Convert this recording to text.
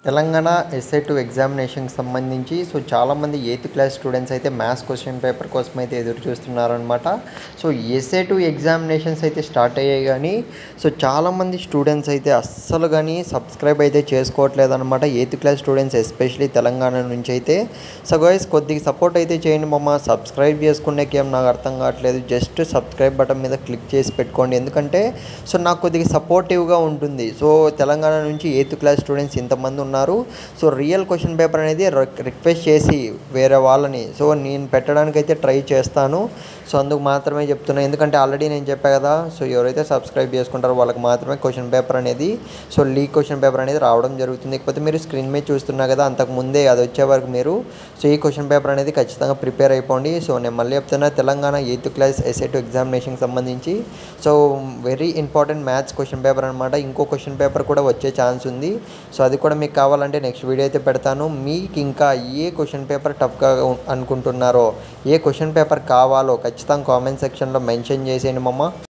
తెలంగాణ ఎస్ఏ2 ఎగ్జామినేషన్‌కి సంబంధించి చాలామంది eighth class students అయితే మ్యాథ్స్ క్వెషన్ పేపర్ కోసం అయితే ఎదురు చూస్తున్నారనమాట. ఎస్ఏ2 ఎగ్జామినేషన్స్ అయితే స్టార్ట్ అయ్యాయి గానీ, చాలామంది స్టూడెంట్స్ అయితే అస్సలు గానీ సబ్స్క్రైబ్ అయితే చేసుకోవట్లేదనమాట. 8థ్ క్లాస్ స్టూడెంట్స్ ఎస్పెషల్లీ తెలంగాణ నుంచి అయితే. గైస్ కొద్దిగా సపోర్ట్ అయితే చేయండి మామ. సబ్స్క్రైబ్ చేసుకునేకేం నాకు అర్థం కావట్లేదు. జస్ట్ సబ్స్క్రైబ్ బటన్ మీద క్లిక్ చేసి పెట్టుకోండి. ఎందుకంటే నాకు కొద్దిగా సపోర్టివ్‌గా ఉంటుంది. తెలంగాణ నుంచి 8థ్ క్లాస్ స్టూడెంట్స్ ఇంతమంది ఉన్నారు. రియల్ క్వశ్చన్ పేపర్ అనేది రిక్వెస్ట్ చేసి వేరే వాళ్ళని నేను పెట్టడానికైతే ట్రై చేస్తాను. అందుకు మాత్రమే చెప్తున్నా. ఎందుకంటే ఆల్రెడీ నేను చెప్పా కదా, ఎవరైతే సబ్స్క్రైబ్ చేసుకుంటారో వాళ్ళకి మాత్రమే క్వశ్చన్ పేపర్ అనేది లీక్ క్వశ్చన్ పేపర్ అనేది రావడం జరుగుతుంది. ఇకపోతే మీరు స్క్రీన్ మీద చూస్తున్నా కదా, అంతకుముందే అది వచ్చే వరకు మీరు ఈ క్వశ్చన్ పేపర్ అనేది ఖచ్చితంగా ప్రిపేర్ అయిపోండి. నేను మళ్ళీ చెప్తున్నా, తెలంగాణ 8థ్ క్లాస్ ఎస్ఏ2 ఎగ్జామినేషన్కి సంబంధించి very important maths question paper అనమాట. ఇంకో క్వశ్చన్ పేపర్ కూడా వచ్చే ఛాన్స్ ఉంది. అది కూడా మీకు కావాలంటే నెక్స్ట్ వీడియో అయితే పెడతాను. మీకు ఇంకా ఏ క్వశ్చన్ పేపర్ టఫ్గా అనుకుంటున్నారో, ఏ క్వశ్చన్ పేపర్ కావాలో ఖచ్చితంగా కామెంట్ సెక్షన్లో మెన్షన్ చేసేయండి మామ.